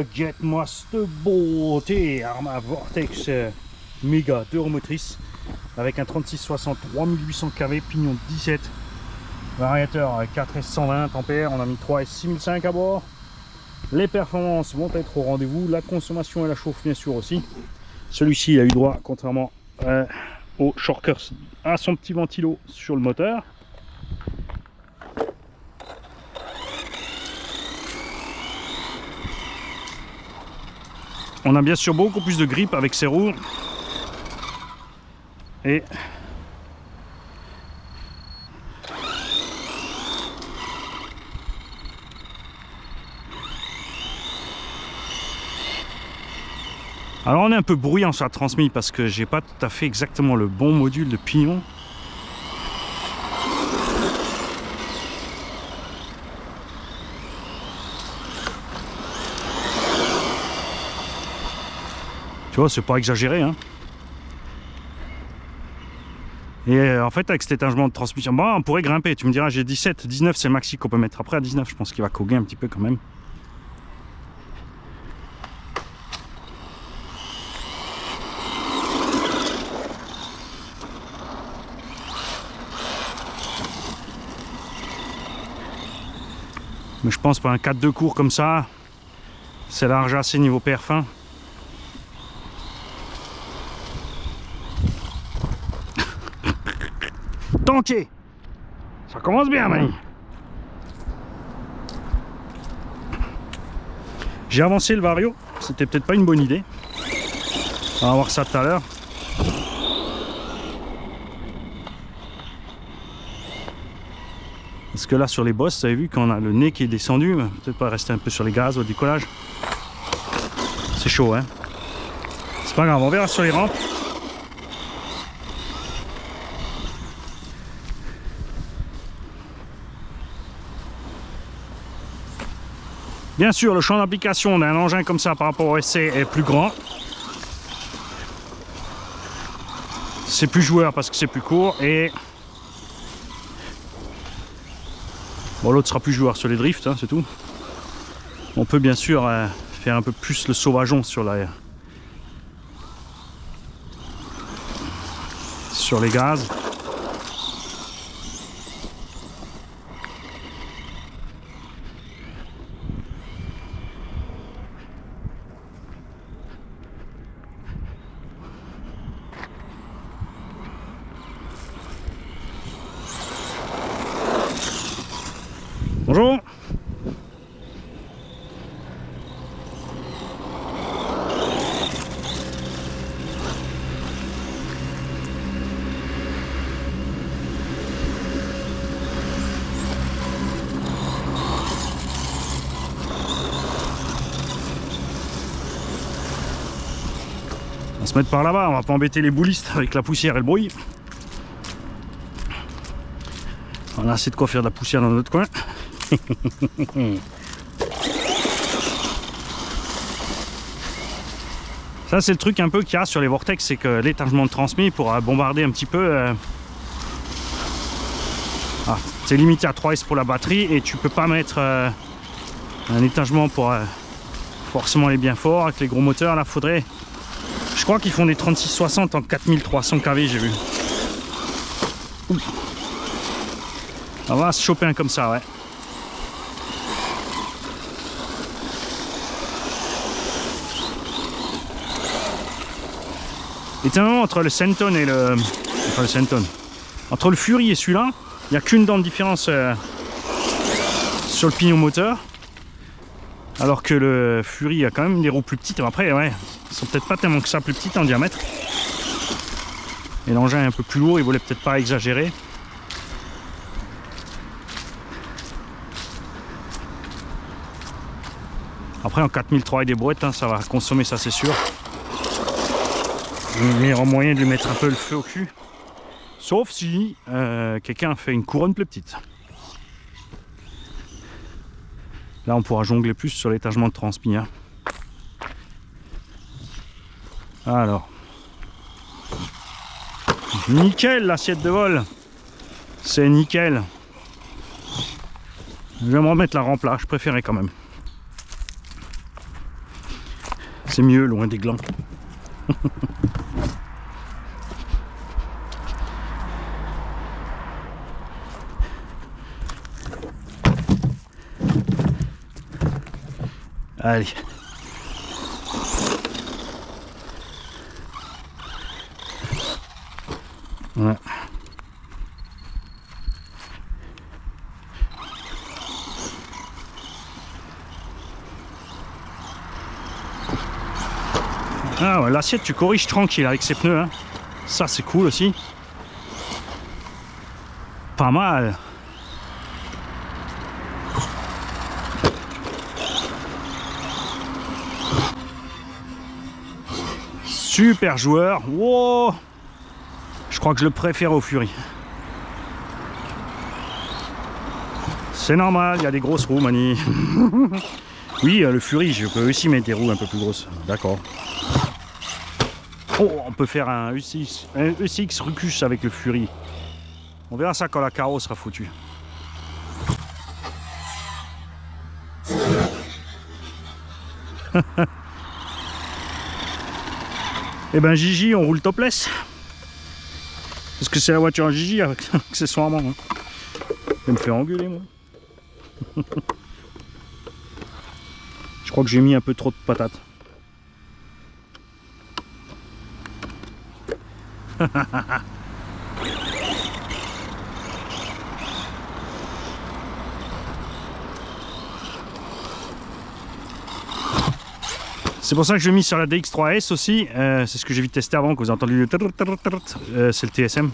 regarde-moi cette beauté, Arma Vortex méga 2 roues motrices avec un 3660 3800 kV, pignon 17, variateur 4S 120 ampères, on a mis 3S 6005 à bord. Les performances vont être au rendez-vous, la consommation et la chauffe bien sûr aussi. Celui-ci il a eu droit, contrairement au Shorkers, à son petit ventilo sur le moteur. On a bien sûr beaucoup plus de grip avec ces roues. Et alors on est un peu bruyant sur la transmise parce que j'ai pas tout à fait exactement le bon module de pignon. Tu vois, c'est pas exagéré, hein. Et en fait, avec cet étagement de transmission, bon, on pourrait grimper. Tu me diras, j'ai 17, 19, c'est le maxi qu'on peut mettre. Après, à 19, je pense qu'il va coguer un petit peu quand même. Mais je pense pour un 4-2 court comme ça, c'est large assez niveau perf1. Tanké, ça commence bien, Mani. J'ai avancé le Vario, c'était peut-être pas une bonne idée. On va voir ça tout à l'heure. Parce que là sur les bosses, vous avez vu qu'on a le nez qui est descendu, peut-être pas rester un peu sur les gaz au décollage. C'est chaud, hein. C'est pas grave, on verra sur les rampes. Bien sûr, le champ d'application d'un engin comme ça par rapport au SC est plus grand. C'est plus joueur parce que c'est plus court et bon, l'autre sera plus joueur sur les drifts, hein, c'est tout. On peut bien sûr faire un peu plus le sauvageon sur les gaz. Bonjour. On va se mettre par là-bas, on va pas embêter les boulistes avec la poussière et le bruit. On a assez de quoi faire de la poussière dans notre coin. Ça c'est le truc un peu qu'il y a sur les Vortex, c'est que l'étagement de transmis pour bombarder un petit peu c'est limité à 3S pour la batterie et tu peux pas mettre un étagement pour forcément aller bien fort avec les gros moteurs. Là faudrait, je crois qu'ils font des 3660 en 4300 kV, j'ai vu. Ouh. On va se choper un comme ça, ouais. Et étonnamment, entre le Senton et le... Enfin, le Senton. Entre le Fury et celui-là, il n'y a qu'une dent de différence sur le pignon moteur. Alors que le Fury a quand même des roues plus petites. Après, ouais, ils sont peut-être pas tellement que ça plus petites en diamètre. Et l'engin est un peu plus lourd, il voulait peut-être pas exagérer. Après en 4003 et des brouettes, hein, ça va consommer, ça c'est sûr. Le meilleur moyen de lui mettre un peu le feu au cul. Sauf si quelqu'un fait une couronne plus petite. Là on pourra jongler plus sur l'étagement de transmis. Hein. Alors. Nickel l'assiette de vol. C'est nickel. Je vais me remettre la rampe là, je préférais quand même. C'est mieux, loin des glands. Allez. Ouais. Ah ouais, l'assiette tu corriges tranquille avec ces pneus, hein. Ça c'est cool aussi. Pas mal. Super joueur. Wow. Je crois que je le préfère au Fury. C'est normal, il y a des grosses roues, Mani. Oui, le Fury, je peux aussi mettre des roues un peu plus grosses. D'accord. Oh, on peut faire un ECX Rucus avec le Fury. On verra ça quand la carreau sera foutue. Eh ben Gigi, on roule topless. Parce que c'est la voiture à Gigi, accessoirement. Hein. Je vais me faire engueuler, moi. Je crois que j'ai mis un peu trop de patates. C'est pour ça que je l'ai mis sur la DX3S aussi. C'est ce que j'ai vite testé avant, que vous avez entendu le c'est le TSM.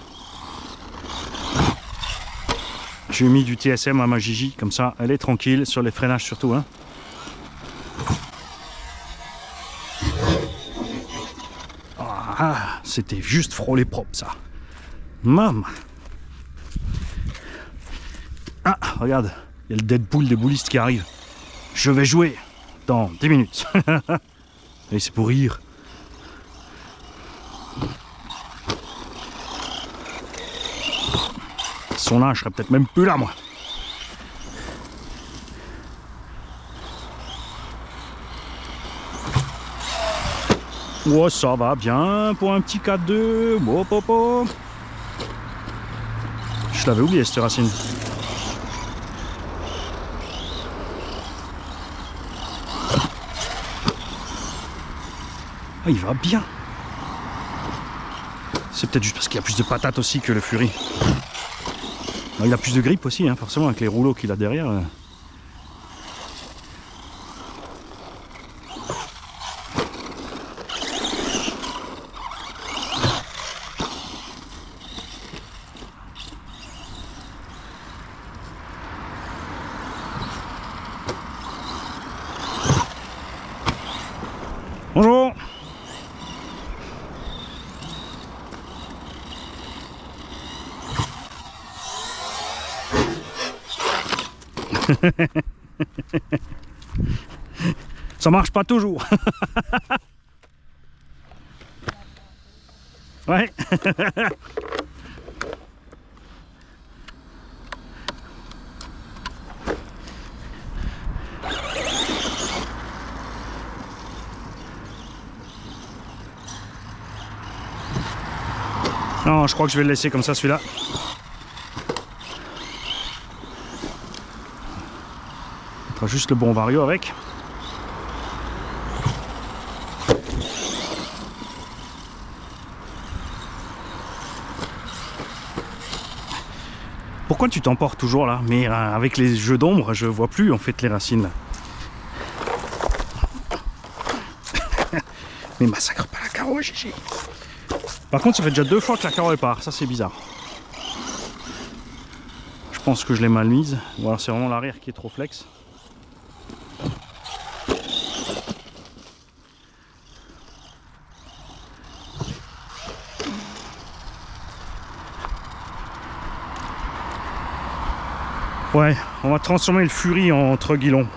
J'ai mis du TSM à ma Gigi, comme ça elle est tranquille, sur les freinages surtout. Hein. Ah, c'était juste frôlé propre ça. Maman. Ah, regarde, il y a le Deadpool des boulistes qui arrive. Je vais jouer dans 10 minutes. Et c'est pour rire. Ils sont là, je serais peut-être même plus là, moi. Oh, ça va bien pour un petit 4-2. Oh, oh, oh. Je l'avais oublié, cette racine. Ah, il va bien. C'est peut-être juste parce qu'il y a plus de patates aussi que le Fury. Alors, il a plus de grippe aussi, hein, forcément, avec les rouleaux qu'il a derrière. Bonjour. Ça marche pas toujours. Ouais. Non, je crois que je vais le laisser comme ça, celui-là. On fera juste le bon vario avec. Pourquoi tu t'emportes toujours là? Mais avec les jeux d'ombre, je vois plus en fait les racines là. Mais massacre pas la carreau, Gigi. Par contre, ça fait déjà 2 fois que la carreau est part, ça c'est bizarre. Je pense que je l'ai mal mise, ou alors c'est vraiment l'arrière qui est trop flex. Ouais, on va transformer le Fury en Treguilon.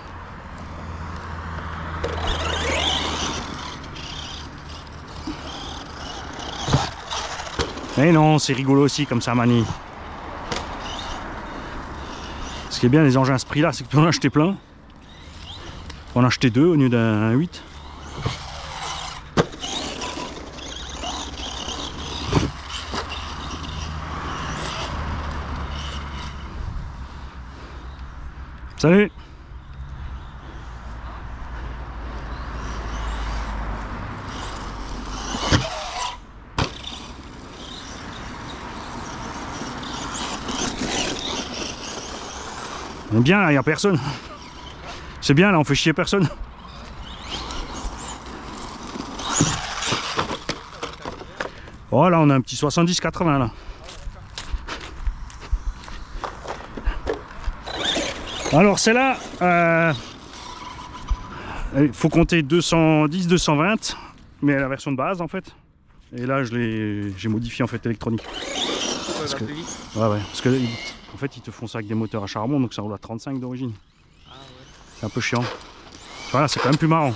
Mais non, c'est rigolo aussi comme ça, Mani. Ce qui est bien les engins à ce prix là, c'est que tu en as acheté plein. On en a acheté 2 au lieu d'un 8. Salut. On est bien là, il n'y a personne. C'est bien là, on fait chier personne. Oh là, on a un petit 70-80 là. Alors celle-là, il faut compter 210-220, mais la version de base en fait. Et là, j'ai modifié en fait électronique. Parce que, ouais, parce que en fait, ils te font ça avec des moteurs à charbon, donc ça roule à 35 d'origine. Ah, ouais. C'est un peu chiant. Voilà, c'est quand même plus marrant.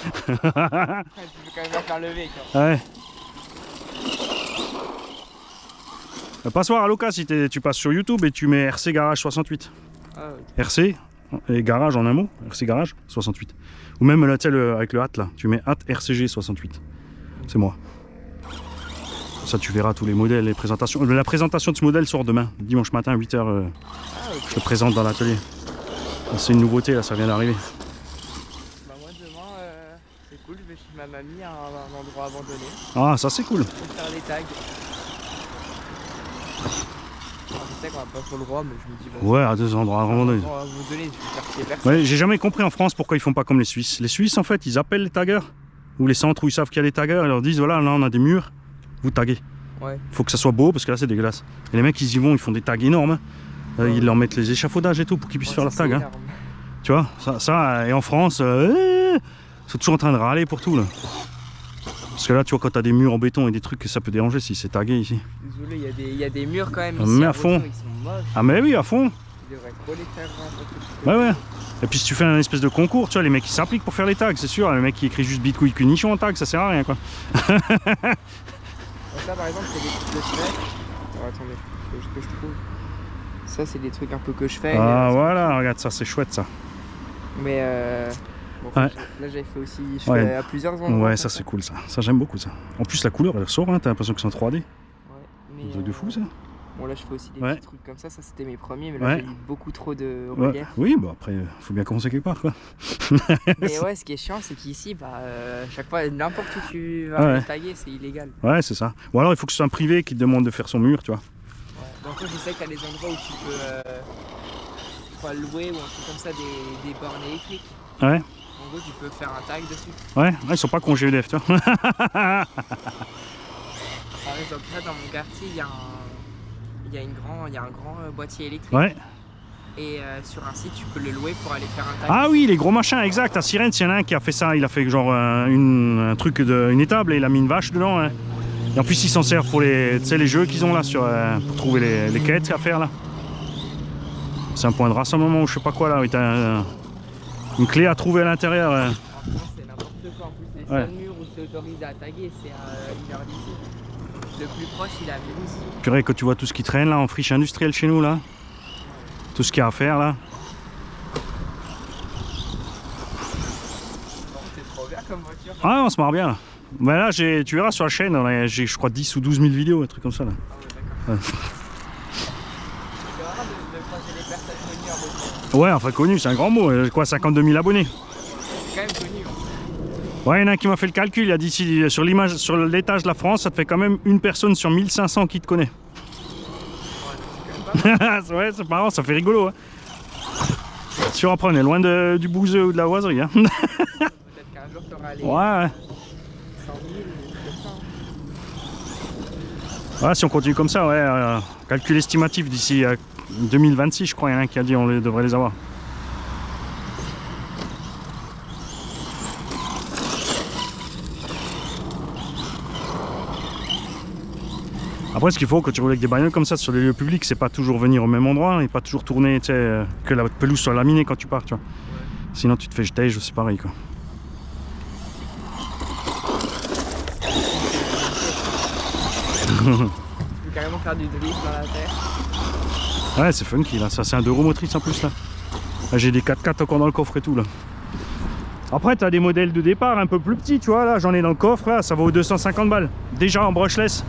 Tu peux quand même la faire lever quoi. Ouais. Passe voir à l'Oca si tu passes sur YouTube et tu mets RC Garage 68. Ah, okay. RC et Garage en un mot, RC Garage 68. Ou même là, avec le hâte là, tu mets hâte RCG 68. C'est moi. Ça tu verras tous les modèles, les présentations. La présentation de ce modèle sort demain, dimanche matin à 8h. Okay. Je le présente dans l'atelier. C'est une nouveauté là, ça vient d'arriver. Bah moi demain, c'est cool, je vais chez ma mamie à un endroit abandonné. Ah ça c'est cool. Pour faire les tags. Je sais qu'on va pas trop le droit, mais je me dis... Bah, ouais, à deux endroits abandonnés. Ouais, j'ai jamais compris en France pourquoi ils font pas comme les Suisses. Les Suisses en fait, ils appellent les taggers. Ou les centres où ils savent qu'il y a les taggers, ils leur disent voilà, là on a des murs, vous taguez. Ouais. Faut que ça soit beau parce que là c'est dégueulasse. Et les mecs ils y vont, ils font des tags énormes. Hein. Ouais. Ils leur mettent les échafaudages et tout pour qu'ils puissent faire leur tag. Hein. Tu vois, ça et en France, ils sont toujours en train de râler pour tout là. Parce que là, tu vois, quand tu as des murs en béton et des trucs, ça peut déranger si c'est tagué ici. Désolé, il y a des murs quand même ici. Mais à fond. Ils sont moches. Ah, mais oui, à fond. Ils devraient trop les faire. Ouais, ouais. Et puis si tu fais un espèce de concours, tu vois, les mecs qui s'appliquent pour faire les tags, c'est sûr. Le mec qui écrit juste bitcouille cunichon en tag, ça sert à rien quoi. Ça, par exemple, c'est des trucs que je fais. Oh, attendez, faut que je trouve. Ça, c'est des trucs un peu que je fais. Ah, voilà, regarde ça, c'est chouette ça. Mais bon, ouais. Là j'avais fait aussi, je fais à plusieurs endroits. Ouais, ça c'est cool ça, j'aime beaucoup ça. En plus la couleur elle ressort, hein. T'as l'impression que c'est en 3D. Ouais, mais un truc de fou ça. Bon là je fais aussi des petits trucs comme ça c'était mes premiers, mais là j'ai mis beaucoup trop de relief. Oui, bah après faut bien commencer quelque part quoi. Mais ouais, ce qui est chiant c'est qu'ici, chaque fois, n'importe où tu vas taguer, c'est illégal. Ouais, c'est ça. Ou alors il faut que ce soit un privé qui te demande de faire son mur, tu vois. Ouais. Donc je sais qu'il y a des endroits où tu peux louer ou un truc comme ça des bornes électriques. Ouais. En gros, tu peux faire un tag dessus. Ouais, ils sont pas congés EDF, tu vois. Par exemple, là dans mon quartier, il y a un grand boîtier électrique. Ouais. Et sur un site, tu peux le louer pour aller faire un tag. Ah oui, les gros machins, exact. À Sirène, il y en a un qui a fait ça. Il a fait genre un truc une étable et il a mis une vache dedans. Hein. Et en plus, il s'en sert pour les jeux qu'ils ont là pour trouver les quêtes à faire là. C'est un point de rassemblement ou je sais pas quoi là. Oui, t'as une clé à trouver à l'intérieur. En France, c'est n'importe quoi. En plus, les seuls murs où c'est autorisé à taguer, c'est à 1h d'ici. Le plus proche, il a Vélizy. Purée, quand tu vois tout ce qui traîne là en friche industrielle chez nous là, tout ce qu'il y a à faire là. C'est trop bien comme voiture. Ah, on se marre bien là. Mais là, tu verras sur la chaîne, j'ai je crois 10 ou 12 000 vidéos, un truc comme ça là. Ah ouais, d'accord. Ouais, enfin connu, c'est un grand mot. Quoi, 52 000 abonnés. C'est quand même connu. Ouais, il y en a un qui m'a fait le calcul. Il a dit sur l'image, sur l'étage de la France, ça te fait quand même une personne sur 1500 qui te connaît. Ouais, c'est marrant, ça fait rigolo. Hein. Sûr, après, on est loin du bouseux ou de la oiserie. Hein. Peut-être qu'un jour, tu auras les 100 000, ouais, si on continue comme ça, ouais, calcul estimatif d'ici 2026, je crois, il y en a un qui a dit on devrait les avoir. Après, ce qu'il faut quand tu roules avec des bagnoles comme ça sur les lieux publics, c'est pas toujours venir au même endroit et pas toujours tourner, tu sais, que la pelouse soit laminée quand tu pars, tu vois. Ouais. Sinon, tu te fais jeter, c'est pareil, quoi. Tu peux carrément faire du drift dans la terre. Ouais, c'est funky là, ça c'est un 2 roues motrices en plus là. Là j'ai des 4x4 encore dans le coffre et tout là. Après tu as des modèles de départ un peu plus petits, tu vois, là j'en ai dans le coffre, là ça vaut 250 balles. Déjà en brushless.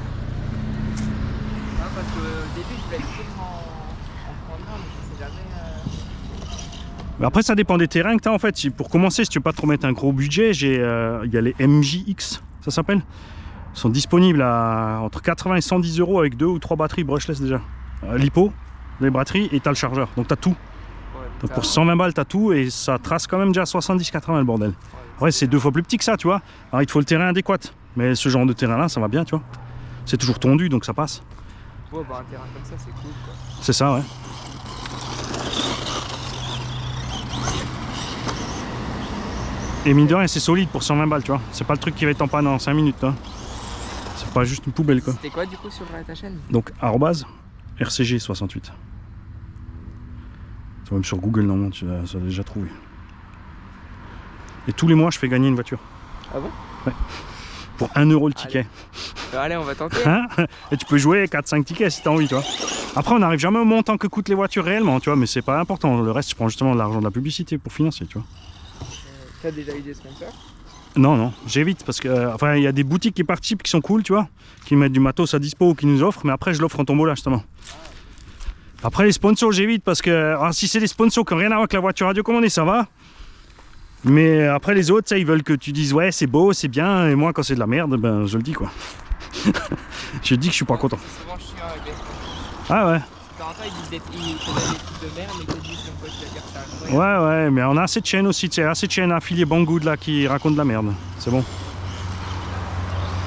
Ah, parce qu'au début je voulais en prendre un, mais je sais jamais. Mais après, ça dépend des terrains que tu as en fait. Pour commencer, si tu veux pas trop mettre un gros budget, il y a les MJX, ça s'appelle. Ils sont disponibles à entre 80 et 110 € avec 2 ou 3 batteries brushless déjà. Lipo, les batteries et tu as le chargeur. Donc tu as tout. Ouais, Donc pour 120 balles, tu as tout et ça trace quand même déjà 70-80 le bordel. Ouais, c'est 2 fois plus petit que ça, tu vois. Alors il te faut le terrain adéquat. Mais ce genre de terrain là, ça va bien, tu vois. C'est toujours tondu donc ça passe. Ouais, bah un terrain comme ça, c'est cool quoi. C'est ça, ouais. Et mine de rien, c'est solide pour 120 balles, tu vois. C'est pas le truc qui va être en panne en 5 minutes, hein. C'est pas juste une poubelle, quoi. C'était quoi du coup sur ta chaîne? Donc, @RCG68. Tu vois, même sur Google, normalement, tu as déjà trouvé. Et tous les mois, je fais gagner une voiture. Ah bon? Ouais. Pour 1 € le ticket. Allez, on va tenter. Hein? Et tu peux jouer 4-5 tickets si t'as envie, tu vois. Après, on n'arrive jamais au montant que coûtent les voitures réellement, tu vois, mais c'est pas important. Le reste, je prends justement de l'argent de la publicité pour financer, tu vois. T'as déjà eu des sponsors? Non, non, j'évite parce que enfin il y a des boutiques qui participent qui sont cool, tu vois, qui mettent du matos à dispo ou qui nous offrent, mais après je l'offre en tombola justement. Après les sponsors j'évite parce que alors, si c'est des sponsors qui n'ont rien à voir avec la voiture radiocommandée, ça va. Mais après les autres, ça, ils veulent que tu dises ouais c'est beau, c'est bien, et moi quand c'est de la merde, ben je le dis quoi. Je dis que je suis pas content. Souvent je suis avec les sponsors. Ah ouais. Ils disent des trucs de merde, mais ils te disent comme quoi tu vas dire que c'est incroyable. Ouais, ouais, mais on a assez de chaînes aussi, tu sais, assez de chaînes affiliées Banggood là qui racontent de la merde. C'est bon.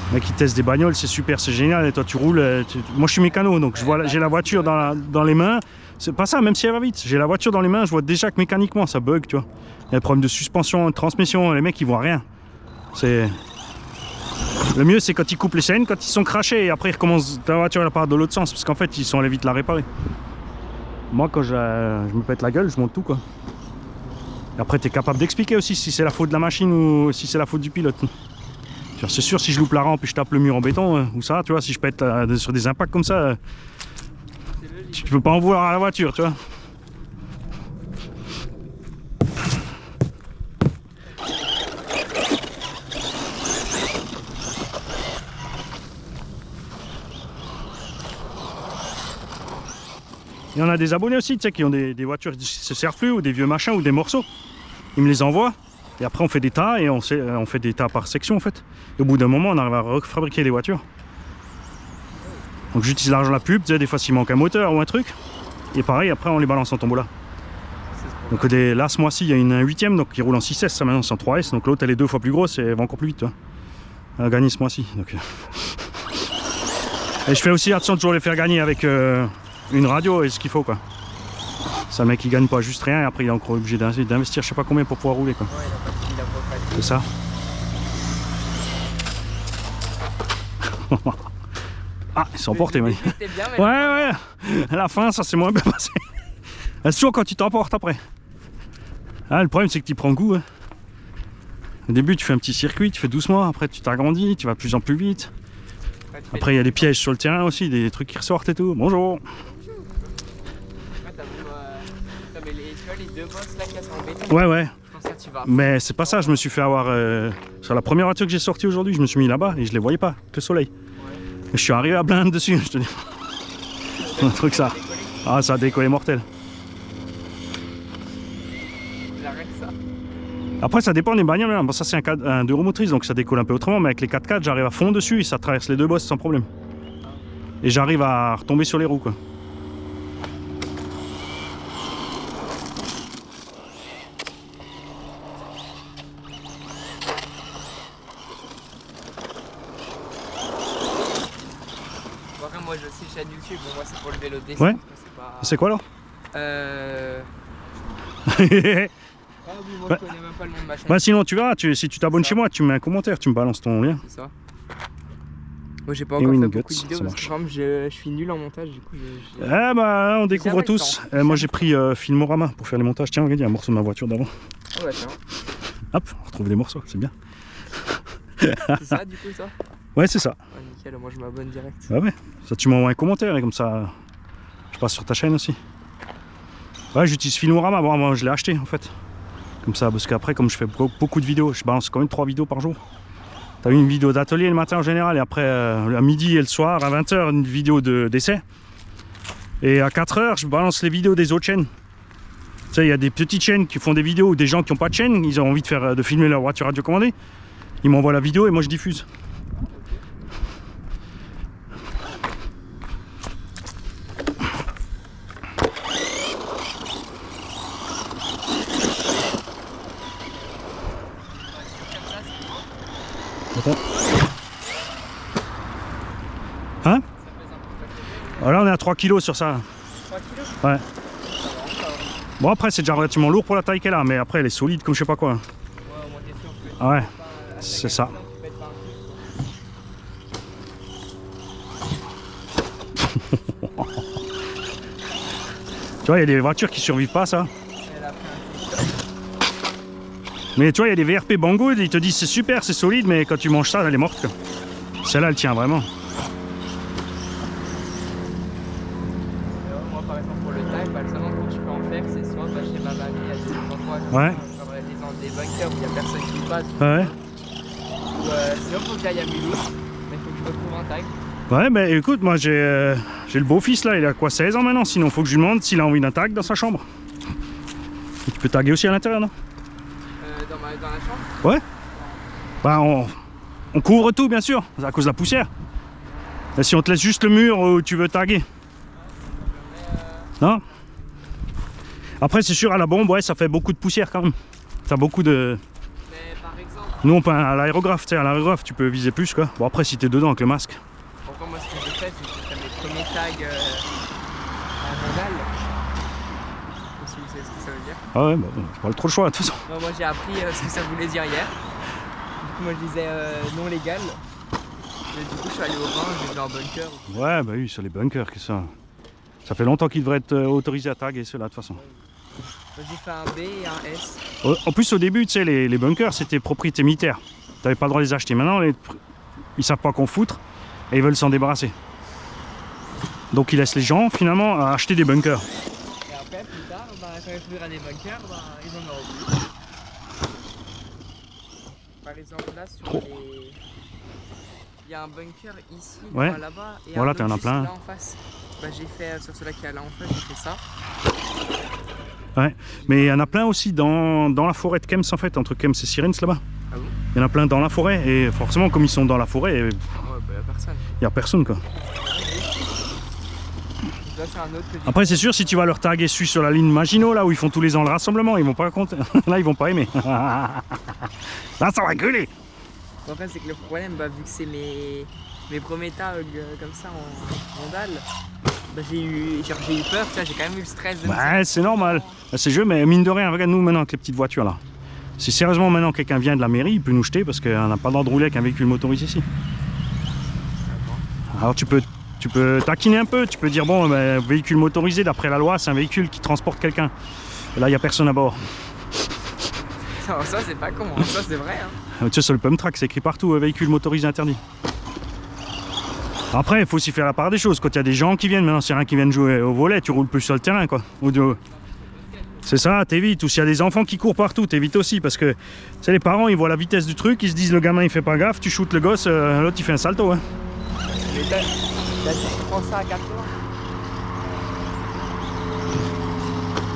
Le mec qui teste des bagnoles, c'est super, c'est génial. Et toi tu roules. Moi je suis mécano, donc j'ai la voiture dans les mains. C'est pas ça, même si elle va vite. J'ai la voiture dans les mains, je vois déjà que mécaniquement ça bug, tu vois. Il y a des problèmes de suspension, de transmission, les mecs ils voient rien. C'est. Le mieux c'est quand ils coupent les chaînes, quand ils sont crachés et après ils recommencent, ta voiture elle part de l'autre sens parce qu'en fait ils sont allés vite la réparer. Moi quand je me pète la gueule, je monte tout quoi. Et après tu es capable d'expliquer aussi si c'est la faute de la machine ou si c'est la faute du pilote. C'est sûr si je loupe la rampe et je tape le mur en béton ou ça, tu vois, si je pète sur des impacts comme ça, tu peux pas en vouloir à la voiture, tu vois. Et on a des abonnés aussi, tu sais, qui ont des voitures qui ne se servent plus, ou des vieux machins, ou des morceaux. Ils me les envoient, et après on fait des tas, et on fait des tas par section en fait. Et au bout d'un moment, on arrive à refabriquer les voitures. Donc j'utilise l'argent de la pub, tu sais, des fois s'il manque un moteur ou un truc. Et pareil, après on les balance en tombola. Donc là, ce mois-ci, il y a une 8ème, donc qui roule en 6S, ça maintenant c'est en 3S. Donc l'autre, elle est 2 fois plus grosse, et elle va encore plus vite, tu vois. Elle a gagné ce mois-ci. Donc... Et je fais aussi attention de toujours les faire gagner avec... une radio et ce qu'il faut quoi. Ça le mec il gagne pas juste rien et après il est encore obligé d'investir je sais pas combien pour pouvoir rouler quoi. Ouais, c'est ça. Ah ils sont emportés ouais ouais. À la fin ça s'est moins bien passé. C'est toujours quand tu t'emportes après. Ah, le problème c'est que tu prends goût. Hein. Au début tu fais un petit circuit, tu fais doucement, après tu t'agrandis, tu vas de plus en plus vite. Après il y a des pièges sur le terrain aussi, des trucs qui ressortent et tout. Bonjour. Ouais ouais. Mais c'est pas ça, je me suis fait avoir sur la première voiture que j'ai sortie aujourd'hui, je me suis mis là-bas et je les voyais pas, que le soleil. Ouais. Et je suis arrivé à blinde dessus, je te dis. Un truc ça. Ah ça a décollé mortel. Après ça dépend des bagnoles, bon, ça c'est un 2 roues motrices donc ça décolle un peu autrement, mais avec les 4x4 j'arrive à fond dessus et ça traverse les deux bosses sans problème. Et j'arrive à retomber sur les roues quoi. Moi j'ai aussi une chaîne YouTube, bon, moi c'est pour le vélo de descente. Ouais. Pas... C'est quoi alors Ah oui, moi je connais même pas le nom de ma chaîne. Bah sinon tu verras, si tu t'abonnes chez moi, tu mets un commentaire, tu me balances ton lien. C'est ça. Moi j'ai pas encore fait beaucoup de vidéos parce que par exemple, je suis nul en montage du coup. Ah bah on découvre tous. Moi j'ai pris Filmorama pour faire les montages. Tiens regarde, il y a un morceau de ma voiture d'avant. Oh bah tiens. Hop, on retrouve des morceaux, c'est bien. C'est ça du coup ça? Ouais c'est ça. Ouais, nickel, moi je m'abonne direct. Ah ouais, ça tu m'envoies un commentaire et comme ça je passe sur ta chaîne aussi. Ouais j'utilise Filmorama, bon moi je l'ai acheté en fait. Comme ça, parce qu'après comme je fais beaucoup de vidéos, je balance quand même 3 vidéos par jour. T'as une vidéo d'atelier le matin en général et après à midi et le soir à 20 h une vidéo d'essai. Et à 4 h je balance les vidéos des autres chaînes. Tu sais, il y a des petites chaînes qui font des vidéos, ou des gens qui n'ont pas de chaîne, ils ont envie de filmer leur voiture radiocommandée. Ils m'envoient la vidéo et moi je diffuse. Attends. Hein? Voilà, on est à 3 kg sur ça. 3 kilos? Ouais. Bon, après, c'est déjà relativement lourd pour la taille qu'elle a, mais après, elle est solide comme je sais pas quoi. Ouais, au moins t'es sûr que Ah ouais, c'est ça. Tu vois, il y a des voitures qui survivent pas, ça. Mais tu vois, il y a des VRP Banggood, ils te disent c'est super, c'est solide, mais quand tu manges ça, elle est morte. Celle-là, elle tient vraiment. Moi, par exemple, pour le time, le seul endroit où je peux en faire, c'est soit chez ma mamie, à des endroits Ouais. genre des bunkers où il n'y a personne qui passe. Ouais. Ou sinon, il faut que j'aille à Mulhouse, mais il faut que je retrouve un tag. Ouais, bah écoute, moi j'ai le beau-fils là, il a quoi, 16 ans maintenant, sinon faut que je lui demande s'il a envie d'un tag dans sa chambre. Et tu peux taguer aussi à l'intérieur, non? Dans la chambre? Ouais. Bah on couvre tout bien sûr, à cause de la poussière. Et si on te laisse juste le mur où tu veux taguer. Non? Après c'est sûr à la bombe, ouais, ça fait beaucoup de poussière quand même. Ça a beaucoup de... Mais par exemple... Nous on peint à l'aérographe, tu sais, à l'aérographe tu peux viser plus quoi. Bon après si t'es dedans avec le masque. Pourquoi moi ce que j'ai fait, c'est que j'ai fait mes premiers tags en Vandal. Si vous savez ce que ça veut dire. Ah ouais, bah j'ai pas trop le choix de toute façon. Non, moi j'ai appris ce que ça voulait dire hier. Du coup moi je disais non légal. Et du coup je suis allé au vin, j'ai vu un bunker. Ouais bah oui, sur les bunkers que ça. Ça fait longtemps qu'ils devraient être autorisés à taguer ceux-là de toute façon. J'ai fait un B et un S. En plus au début, tu sais, les bunkers c'était propriété militaire. T'avais pas le droit de les acheter. Maintenant ils savent pas qu'on foutre et ils veulent s'en débarrasser. Donc ils laissent les gens finalement acheter des bunkers. Et après plus tard, quand il faudra des bunkers, ils en auront plus. Par exemple là sur les... Il y a un bunker ici, Ouais. là-bas et Voilà, un t'en as autre plein. là en face. Bah, j'ai fait sur celui qui est là en face, j'ai fait ça. Ouais. Mais il y en a plein aussi dans la forêt de Kems en fait, entre Kems et Sirens là-bas. Ah bon? Il y en a plein dans la forêt et forcément comme ils sont dans la forêt, Ouais, bah y'a personne. il y a personne quoi. Là c'est un autre que j'ai... Après c'est sûr si tu vas leur taguer celui sur la ligne Maginot là où ils font tous les ans le rassemblement, ils vont pas compter. Là ils vont pas aimer. Là ça va gueuler. En fait c'est que le problème, vu que c'est mes premiers tags comme ça en Vandal, j'ai eu peur, tu vois, j'ai quand même eu le stress de me dire, Ouais c'est normal. C'est jeu mais mine de rien, regarde nous maintenant avec les petites voitures là. Si sérieusement maintenant quelqu'un vient de la mairie, il peut nous jeter parce qu'on n'a pas le droit de rouler avec un véhicule motorisé ici. Alors tu peux taquiner un peu, tu peux dire bon véhicule motorisé d'après la loi c'est un véhicule qui transporte quelqu'un. Là il n'y a personne à bord. ça c'est pas con, hein. Ça c'est vrai. Hein. Tu sais sur le pump track c'est écrit partout véhicule motorisé interdit. Après il faut aussi faire la part des choses, quand il y a des gens qui viennent, maintenant s'il y en a qui viennent jouer au volet, tu roules plus sur le terrain quoi. C'est ça, t'évites, ou s'il y a des enfants qui courent partout, t'évites aussi parce que tu sais, les parents ils voient la vitesse du truc, ils se disent le gamin il fait pas gaffe, tu shootes le gosse, l'autre il fait un salto. Hein. Mais là tu prends ça à 80.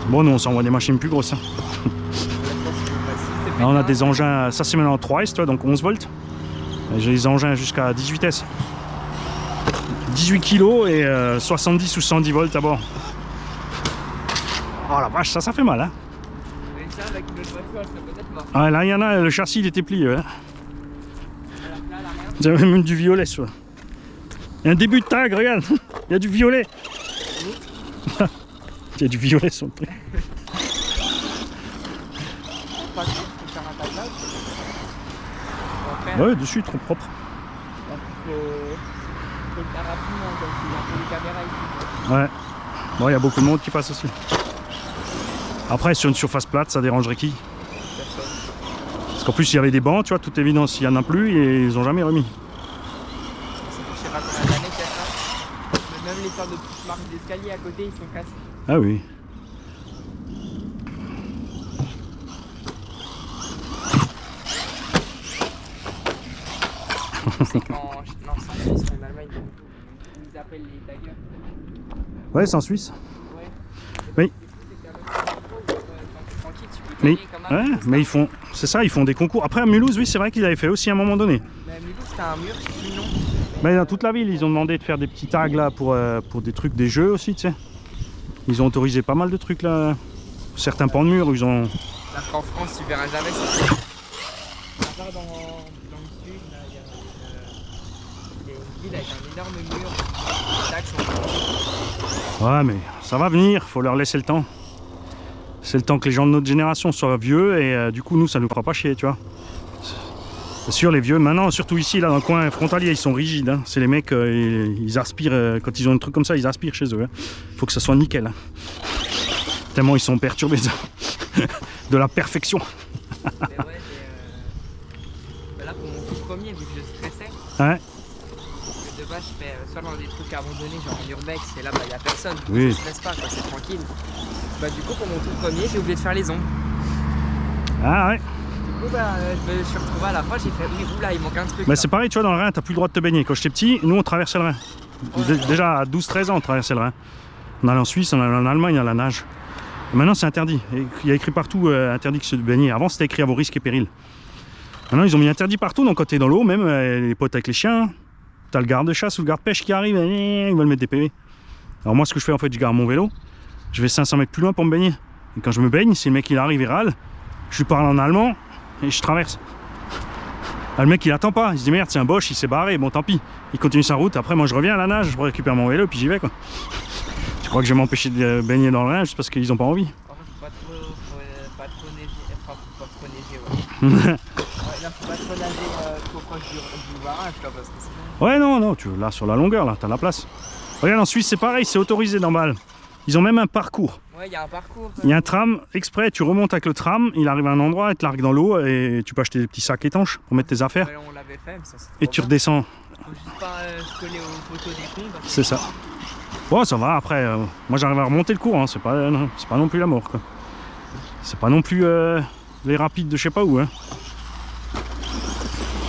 Bon nous on s'envoie des machines plus grosses. Hein. Là, on a des engins, ça c'est maintenant 3S, toi, donc 11 volts. J'ai des engins jusqu'à 18 S. 18 kg et 70 ou 110 volts à bord. Oh la vache, ça fait mal hein. Mais ça avec une autre voiture, elle serait peut-être morte. Ah là il y en a, le châssis il était plié. Hein. Alors là, elle a rien. J'avais même du violet ça. Il y a un début de tag, regarde. Il y a du violet. Il y a du violet sur le truc. Pas sûr, je peux faire un tablage. Après, Ouais, dessus, trop propre. il faut le faire rapidement, comme s'il y a un peu de caméra ici. Ouais. Bon, il y a beaucoup de monde qui passe aussi. Après, sur une surface plate, ça dérangerait qui? Personne. Parce qu'en plus, il y avait des bancs, tu vois, toute évidence, il n'y en a plus et ils ont jamais remis. Ça fait je sais pas combien d'années qu'il y a ça. Mais même les sortes de petites marques d'escalier à côté, ils sont cassés. Ah oui. C'est quand... Non, c'est en Suisse, en Allemagne, ils appellent les taggers. Ouais, c'est en Suisse. Ouais. Oui. C'est qu'avec Mais, comme à ouais, Mulhouse, mais ils font, c'est ça, ils font des concours. Après à Mulhouse, oui, c'est vrai qu'ils avaient fait aussi à un moment donné. Mais à Mulhouse, c'était un mur, je sais plus le nom. Mais dans toute la ville, ils ont demandé de faire des petits tags là pour des trucs, des jeux aussi, tu sais. Ils ont autorisé pas mal de trucs là. Certains pans de mur, ils ont. Là qu'en France, tu verras jamais ça. À part dans le sud, là, il y a une ville avec un énorme mur. Les tags sont... Ouais, mais ça va venir, faut leur laisser le temps. C'est le temps que les gens de notre génération soient vieux et du coup, nous, ça nous fera pas chier, tu vois. C'est sûr, les vieux, maintenant, surtout ici, là, dans le coin frontalier, ils sont rigides. Hein. C'est les mecs, ils aspirent, quand ils ont un truc comme ça, ils aspirent chez eux. Hein. Faut que ça soit nickel. Hein. Tellement ils sont perturbés de la perfection. Mais ouais, là, pour mon tout premier, vu que je stressais, Ouais. de base, je fais soit dans des trucs abandonnés, genre en urbex, et là, bah, il n'y a personne. Oui. Je stresse pas, quoi, c'est tranquille. Bah, du coup, pour mon tout premier, j'ai oublié de faire les ongles. Ah ouais. Du coup, bah, je me suis retrouvé à la fin, j'ai fait oui, oula, il manque un truc. Bah, là. c'est pareil, tu vois, dans le Rhin, t'as plus le droit de te baigner. Quand j'étais petit, nous, on traversait le Rhin. Ouais. Déjà à 12-13 ans, on traversait le Rhin. On allait en Suisse, on allait en Allemagne à la nage. Et maintenant, c'est interdit. Et il y a écrit partout interdit de se baigner. Avant, c'était écrit à vos risques et périls. Maintenant, ils ont mis interdit partout. Donc, quand t'es dans l'eau, même les potes avec les chiens, t'as le garde-chasse ou le garde-pêche qui arrive, et ils veulent mettre des PV. Alors, moi, ce que je fais, en fait, je garde mon vélo. Je vais 500 mètres plus loin pour me baigner. Et quand je me baigne, si le mec il arrive, il râle, je lui parle en allemand et je traverse. Ah, le mec il attend pas, il se dit merde, c'est un boche, il s'est barré, bon tant pis. Il continue sa route, après moi je reviens à la nage, je récupère mon vélo et puis j'y vais quoi. Tu crois que je vais m'empêcher de baigner dans le Rhin juste parce qu'ils ont pas envie? Par contre, faut pas trop neiger, enfin, faut pas trop neiger, ouais. Ouais, là, faut pas trop nager trop proche du barrage, quoi, parce que sinon... Ouais non, là sur la longueur là, t'as la place. Regarde en Suisse c'est pareil, c'est autorisé d'emballe. Ils ont même un parcours. Ouais, il y a un parcours. Il y a un tram exprès, tu remontes avec le tram, il arrive à un endroit, il te largue dans l'eau et tu peux acheter des petits sacs étanches pour mettre tes affaires. Ouais, on l'avait fait, mais ça c'est Et trop tu bien. redescends. Faut juste pas se coller aux photos des cons. Parce que... C'est ça. Ouais, ça va, après, moi j'arrive à remonter le cours, hein. C'est pas non plus la mort quoi. C'est pas non plus les rapides de je sais pas où. Hein.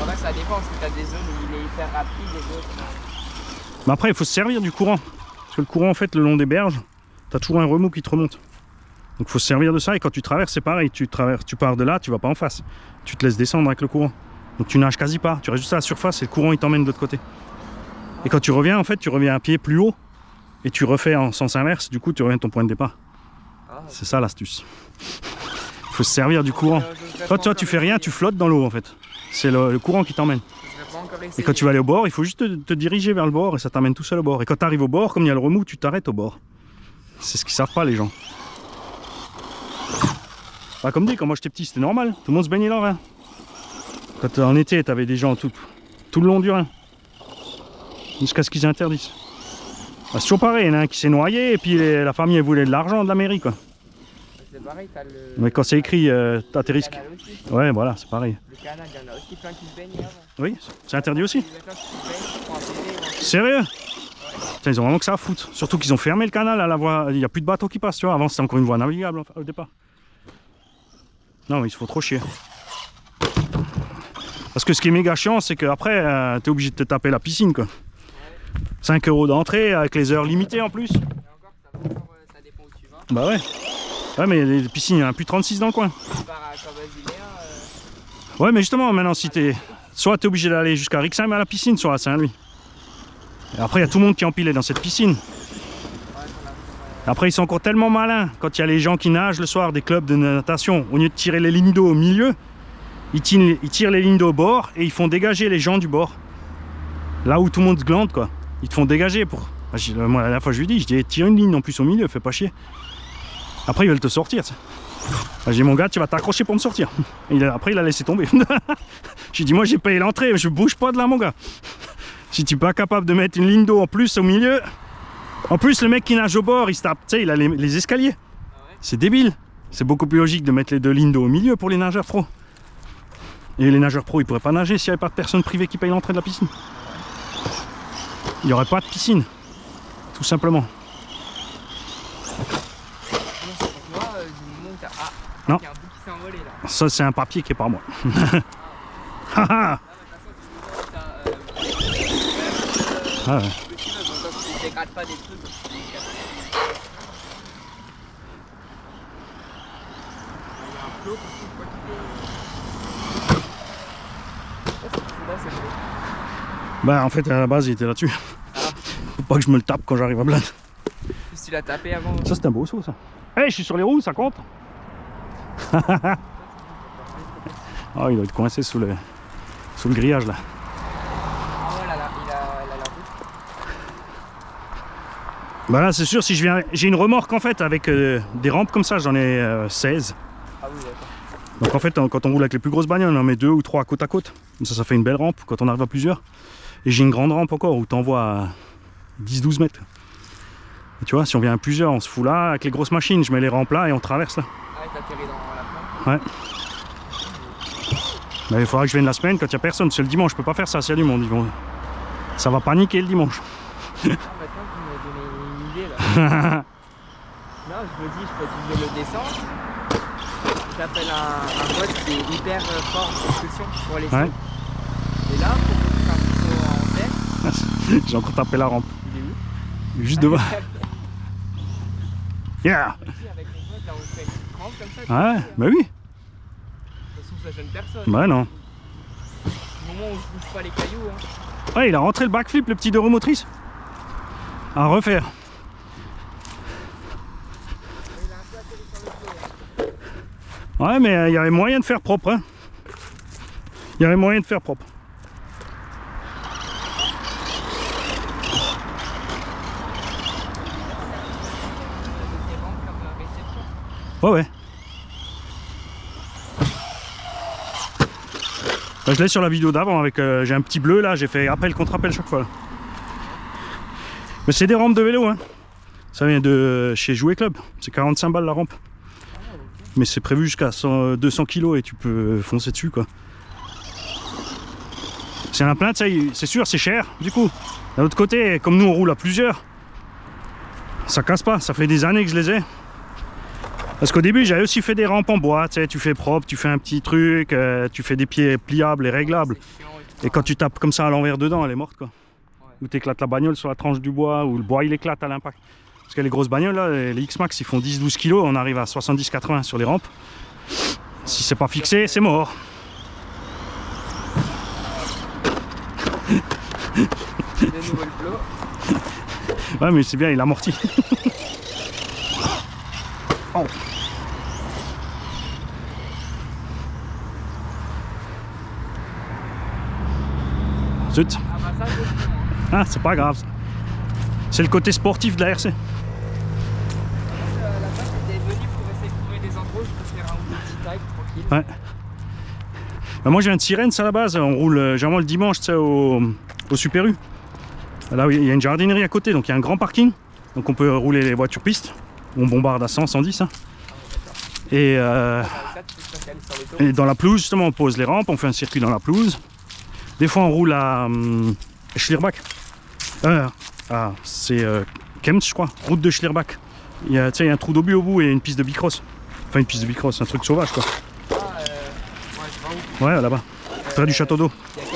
En fait, ça dépend, parce que t'as des zones où il est hyper rapide et d'autres. Mais après, il faut se servir du courant. Parce que le courant, en fait, le long des berges, t'as toujours un remous qui te remonte. Donc il faut se servir de ça, et quand tu traverses, c'est pareil. Tu pars de là, tu vas pas en face. Tu te laisses descendre avec le courant. Donc tu nages quasi pas, tu restes juste à la surface et le courant il t'emmène de l'autre côté. Et quand tu reviens, en fait, tu reviens à pied plus haut et tu refais en sens inverse, du coup tu reviens à ton point de départ. Ah, C'est ça l'astuce. Il faut se servir du courant. Toi, tu fais rien, tu flottes dans l'eau en fait. C'est le courant qui t'emmène. Et quand tu vas aller au bord, il faut juste te diriger vers le bord et ça t'amène tout seul au bord. Et quand tu arrives au bord, comme il y a le remous, tu t'arrêtes au bord. C'est ce qu'ils savent pas les gens. Bah, comme dit, quand moi j'étais petit, c'était normal. Tout le monde se baignait dans le Rhin. Quand en été, tu avais des gens tout le long du Rhin. Jusqu'à ce qu'ils interdisent. Bah, c'est toujours pareil, il y en a un qui s'est noyé et puis la famille elle voulait de l'argent de la mairie quoi. C'est pareil, t'as le... Mais quand c'est écrit, t'as tes risques. Ouais, voilà, c'est pareil. Le canal, il y en a aussi plein qui se baignent avant. Oui, c'est interdit aussi. Il y en a plein qui se baignent, qui font un PV, Sérieux? Putain, ils ont vraiment que ça à foutre. Surtout qu'ils ont fermé le canal à la voie. Il n'y a plus de bateaux qui passent, tu vois. Avant, c'était encore une voie navigable au départ. Non, mais il se faut trop chier. Parce que ce qui est méga chiant, c'est qu'après, t'es obligé de te taper la piscine, quoi. 5 € d'entrée avec les heures limitées en plus. Et encore, ça dépend où tu vas. Bah ouais. Ouais, mais les piscines, il n'y en a plus 36 dans le coin. Tu pars à Corbeil-Villéa, Ouais, mais justement, maintenant, si soit t'es obligé d'aller jusqu'à Rixheim à la piscine, soit à Saint-Louis. Et après, il y a tout le monde qui est empilé dans cette piscine. Après, ils sont encore tellement malins. Quand il y a les gens qui nagent le soir, des clubs de natation, au lieu de tirer les lignes d'eau au milieu, ils tirent les lignes d'eau au bord et ils font dégager les gens du bord. Là où tout le monde se glande, quoi. Ils te font dégager pour... Moi, la dernière fois, je lui dis, tire une ligne en plus au milieu, fais pas chier. Après, ils veulent te sortir. J'ai dit, mon gars, tu vas t'accrocher pour me sortir. Après, il a laissé tomber. J'ai dit, moi, j'ai payé l'entrée, je bouge pas de là, mon gars. Si tu n'es pas capable de mettre une ligne d'eau en plus au milieu... En plus, le mec qui nage au bord, il se tape, tu sais, il a les escaliers. ouais. C'est débile. C'est beaucoup plus logique de mettre les deux lignes d'eau au milieu pour les nageurs pros. Et les nageurs pros, ils pourraient pas nager s'il n'y avait pas de personne privée qui paye l'entrée de la piscine. Il n'y aurait pas de piscine. Tout simplement. Non. Il y a un bout qui s'est envolé là. Ça, c'est un papier qui est par moi. Ah, Ah ouais. tu dégrades pas des trucs. Il y a un flot, quoi qu'il est. Là, c'est flot. Bah en fait à la base il était là-dessus. Ah. Faut pas que je me le tape quand j'arrive à Blade. Si tu l'as tapé avant. Ça c'est un beau saut ça. Hey, je suis sur les roues, ça compte. Oh, il doit être coincé sous le grillage là. Ah ouais, là, il a la route. Bah là c'est sûr, si je viens, j'ai une remorque en fait avec des rampes comme ça, j'en ai 16. Ah oui, d'accord. Donc en fait quand on roule avec les plus grosses bagnoles, on en met 2 ou 3 côte à côte. Comme ça fait une belle rampe quand on arrive à plusieurs. Et j'ai une grande rampe encore où t'envoies à 10-12 mètres. Et tu vois, si on vient à plusieurs, on se fout là avec les grosses machines, je mets les rampes là et on traverse là. Ah ouais, t'atterris dans la plante. Ouais. Mais il faudra que je vienne la semaine quand il n'y a personne, parce que le dimanche je peux pas faire ça s'il y a du monde. Ça va paniquer le dimanche. Ah, maintenant tu m'as donné une idée là. Non, je me dis, je fais du vélo descente. J'appelle un pote qui est hyper fort en propulsion pour les sauts. Ouais. Et là, pour que tu fasses un saut en terre, J'ai encore tapé la rampe. il est où? Il est juste devant. Yeah. Ici, avec mon pote, là, on fait une petite rampe comme ça. tu Ouais, sais, bah oui. De toute façon, ça gêne personne. Bah non. Au moment où je bouge pas les cailloux, hein. Ouais, il a rentré le backflip, le petit 2 roues motrices. À refaire. Il a un peu atterri sur le flot. Ouais, mais il y avait moyen de faire propre. Hein. Il y avait moyen de faire propre. Des rampes comme réception. Ouais, ouais. Bah, je l'ai sur la vidéo d'avant avec j'ai un petit bleu là, j'ai fait appel contre appel chaque fois. Là. Mais c'est des rampes de vélo, hein. Ça vient de chez Jouet Club. C'est 45 balles la rampe. Mais c'est prévu jusqu'à 200 kg et tu peux foncer dessus quoi. S'il y en a plein, c'est sûr, c'est cher du coup. D'un autre côté, comme nous on roule à plusieurs, ça casse pas, ça fait des années que je les ai. Parce qu'au début j'avais aussi fait des rampes en bois, tu sais, tu fais propre, tu fais un petit truc, tu fais des pieds pliables et réglables. Et quand tu tapes comme ça à l'envers dedans, elle est morte quoi. Ou tu éclates la bagnole sur la tranche du bois, ou le bois il éclate à l'impact. Parce que les grosses bagnoles là, les X-Max ils font 10-12 kg, on arrive à 70-80 sur les rampes. Si c'est pas fixé, c'est mort. De nouveau le flot. Ouais mais c'est bien, il amortit. Oh. Zut. Ah bah ça, je le fais, moi. Ah, c'est pas grave. C'est le côté sportif de la RC. La base j'étais venu pour essayer de trouver des endroits où je peux faire un ou deux petits dives tranquille. Ouais. Bah, moi je viens de Sirène, à la base. On roule généralement le dimanche au Super U. Là il y a une jardinerie à côté, donc il y a un grand parking. Donc on peut rouler les voitures pistes. On bombarde à 100, 110. Hein. Et, et dans la pelouse, justement, on pose les rampes, on fait un circuit dans la pelouse. Des fois on roule à Schlierbach. C'est Kems, je crois, route de Schlierbach. Il y a un trou d'obus au bout et une piste de bicross. Enfin, une piste de bicross, un truc sauvage quoi. Ouais, je vois où. Ouais, là-bas, près du château d'eau. Il y a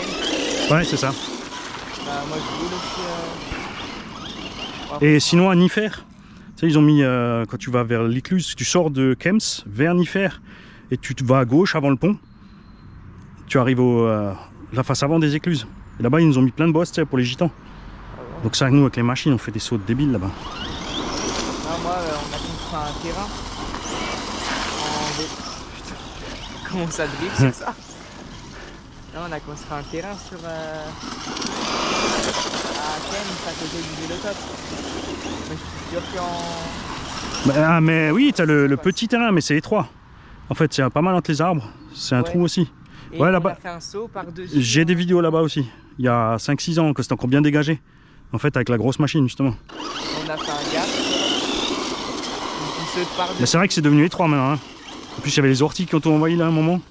Kems. Ouais, c'est ça. Bah, moi je roule aussi. Et sinon à Nifer, tu sais, ils ont mis, quand tu vas vers l'Écluse, tu sors de Kems vers Nifer et tu vas à gauche avant le pont. Tu arrives la face avant des Écluses. Et là-bas, ils nous ont mis plein de bosses, tu sais, pour les gitans. Donc ça, nous, avec les machines, on fait des sauts de débiles là-bas. Non, moi, on a construit un terrain. Putain, comment ça drift sur ça? Là, on a construit un terrain sur à Kems, à côté du vélotop. Mais je suis sûr qu'en... Mais oui, tu as le petit terrain, mais c'est étroit. En fait, c'est pas mal entre les arbres. C'est un trou aussi. Et ouais, on là-bas. a fait un saut par-dessus. J'ai des vidéos là-bas aussi. Il y a 5-6 ans, que c'était encore bien dégagé. En fait, avec la grosse machine, justement. On a fait un gap. On saute par-dessus. Mais c'est vrai que c'est devenu étroit maintenant. Hein. En plus, il y avait les orties qui ont tout envahi là à un moment.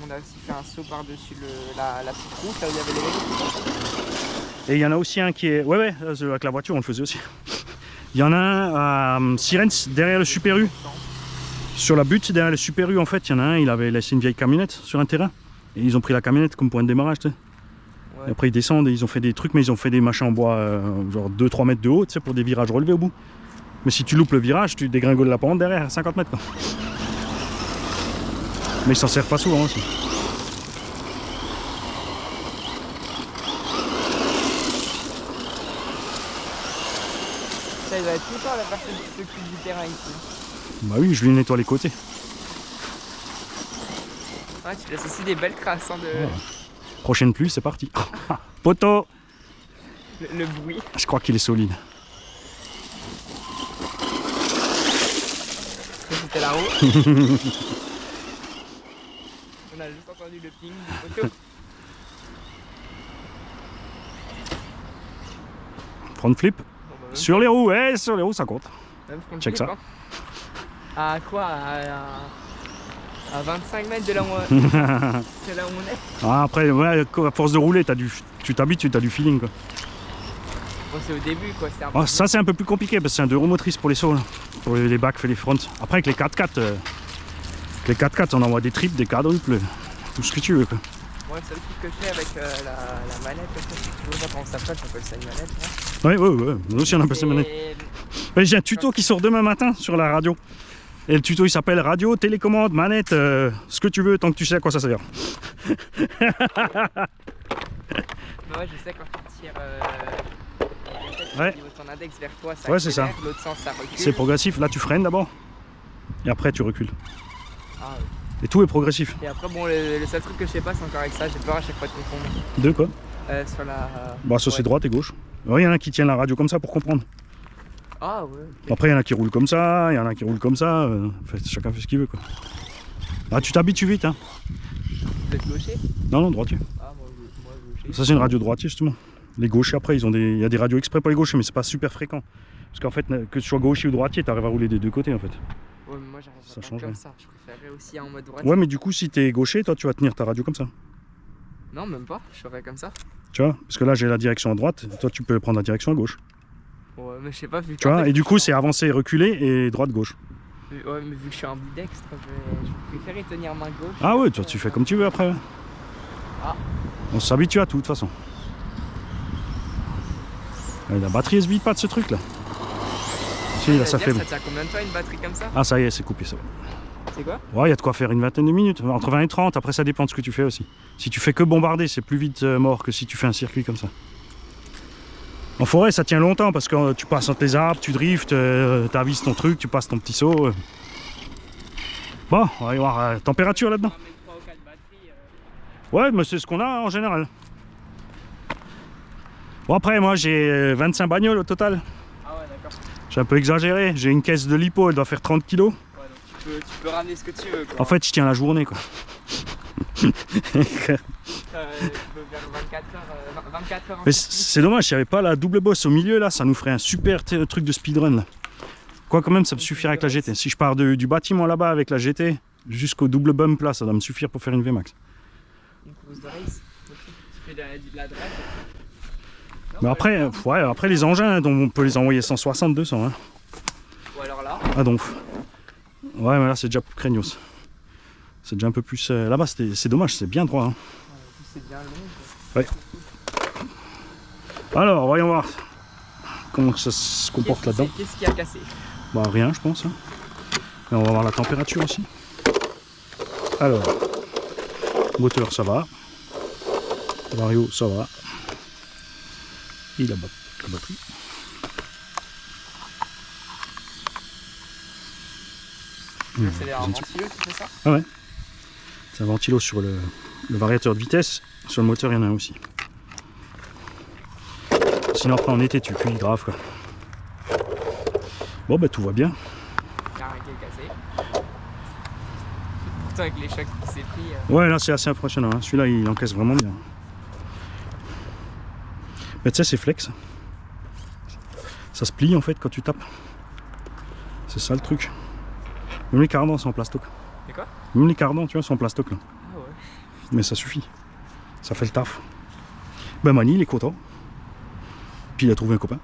On a aussi fait un saut par-dessus la petite route, là où il y avait les vélos. Et il y en a aussi un qui est... Ouais, avec la voiture, on le faisait aussi. Il y en a un à Sirens, derrière le Super U. Sur la butte, derrière le Super U, en fait, il y en a un, il avait laissé une vieille camionnette sur un terrain. Et ils ont pris la camionnette comme point de démarrage, tu sais. Ouais. Et après, ils descendent et ils ont fait des trucs, mais ils ont fait des machins en bois, genre 2-3 mètres de haut, tu sais, pour des virages relevés au bout. Mais si tu loupes le virage, tu dégringoles la pente derrière, à 50 mètres, quoi. Mais il s'en sert pas souvent aussi. Ça, il va être tout le temps la personne qui s'occupe du terrain ici. Bah oui, je lui nettoie les côtés. Ouais, tu laisses aussi des belles traces hein, de... Ouais. Prochaine pluie, c'est parti. Poteau! Le bruit. Je crois qu'il est solide. C'était là-haut. On a juste entendu le ping du poteau. Front flip. Bon, bah, Sur les roues, sur les roues ça compte. même front Check flip, ça. hein. À quoi à 25 mètres de là où on est. Ah, après, ouais, à force de rouler, tu t'habitues, tu as du feeling. Quoi. Bon, c'est au début quoi. Un peu Oh, ça c'est un peu plus compliqué parce que c'est un 2 roues motrices pour les sauts, là. Pour les backs et les fronts. Après avec les 4x4, on envoie des triples, des quadruples, tout ce que tu veux. Quoi. Moi le seul truc que je fais avec la manette, je sais pas comment ça s'appelle, j'appelle ça une manette. Hein. Ouais, nous aussi on appelle ça manette. Ouais, j'ai un tuto qui sort demain matin sur la radio. Et le tuto il s'appelle radio, télécommande, manette, ce que tu veux tant que tu sais à quoi ça sert. Mais ouais, je sais quand tu tires ouais. ton index vers toi, ça ouais, c'est ça. L'autre sens, ça recule. C'est progressif, là tu freines d'abord. Et après tu recules. Ah, ouais. Et tout est progressif. Et après, bon, le seul truc que je sais pas, c'est encore avec ça, j'ai peur à chaque fois de confondre. De quoi? Sur la. Bah, ça c'est droite et gauche. Il y en a qui tiennent la radio comme ça pour comprendre. Ah, ouais. Okay. Après, il y en a qui roulent comme ça, il y en a qui roulent comme ça. Chacun fait ce qu'il veut. Quoi. Ah, tu t'habitues vite. Hein. Vous êtes gaucher? Non, droitier. Ah, moi gaucher. Ça, c'est une radio droitier justement. Les gauchers, après, il y a des radios exprès pour les gauchers, mais c'est pas super fréquent. Parce qu'en fait, que tu sois gaucher ou droitier, tu arrives à rouler des deux côtés en fait. Ouais, mais moi j'arrive Ça pas change comme rien. ça. Je préférerais aussi en mode droitier. Ouais, mais du coup, si t'es gaucher, toi, tu vas tenir ta radio comme ça. Non, même pas. Je ferais comme ça. Tu vois? Parce que là, j'ai la direction à droite, toi, tu peux prendre la direction à gauche. Ouais, mais je sais pas, vu Tu vois? Et du coup, c'est avancer, reculer et droite-gauche. Ouais, mais vu que je suis ambidextre, je préférais tenir main gauche. Ah ouais, toi, tu fais comme tu veux après. Ah. On s'habitue à tout, de toute façon. La batterie, elle se vide pas de ce truc là. Si, là, ça fait. Ça tient combien de temps une batterie comme ça? Ah, ça y est, c'est coupé ça. C'est quoi? Ouais, il y a de quoi faire une vingtaine de minutes, entre 20 et 30. Après, ça dépend de ce que tu fais aussi. Si tu fais que bombarder, c'est plus vite mort que si tu fais un circuit comme ça. En forêt, ça tient longtemps parce que tu passes entre les arbres, tu driftes, tu avises ton truc, tu passes ton petit saut. Bon, on va y voir la température là-dedans. Ouais, mais c'est ce qu'on a en général. Bon, après, moi, j'ai 25 bagnoles au total. Ah ouais, d'accord. J'ai un peu exagéré. J'ai une caisse de lipo, elle doit faire 30 kg. Ouais, donc tu peux ramener ce que tu veux. Quoi. En fait, je tiens la journée, quoi. Vers 24 heures. Mais c'est dommage, s'il n'y avait pas la double bosse au milieu, là, ça nous ferait un super truc de speedrun. Là. Quoi, quand même, ça me suffirait avec la GT. Si je pars du bâtiment là-bas avec la GT jusqu'au double bump là, ça doit me suffire pour faire une VMAX. Une course de race. Tu fais de la drive. Mais après, ouais, après les engins, on peut les envoyer 160, 200. Hein. Ou alors là. Ah donc. Ouais, mais là c'est déjà plus craignos. C'est déjà un peu plus. Là-bas, c'est dommage, c'est bien droit. Hein. C'est bien long. Ouais. Alors, voyons voir comment ça se comporte là-dedans. Qu'est-ce qui a cassé? Bah rien, je pense. Hein. Et on va voir la température aussi. Alors, moteur, ça va. Vario, ça va. Et la batterie. C'est un ventilo qui fait ça? Ah ouais. C'est un ventilo sur le variateur de vitesse. Sur le moteur, il y en a un aussi. Sinon, après en été, tu cuis grave quoi. Bon, bah tout va bien. Il y a rien qui est cassé. Pourtant, avec les chocs qui s'est pris. Ouais, là, c'est assez impressionnant. Hein. Celui-là, il encaisse vraiment bien. Mais tu sais, c'est flex. Ça se plie en fait quand tu tapes. C'est ça le truc. Même les cardans sont en plastoc. C'est quoi? Même les cardans, tu vois, sont en plastoc là. Ah ouais. Mais ça suffit. Ça fait le taf. Ben Mani, il est content. Puis il a trouvé un copain.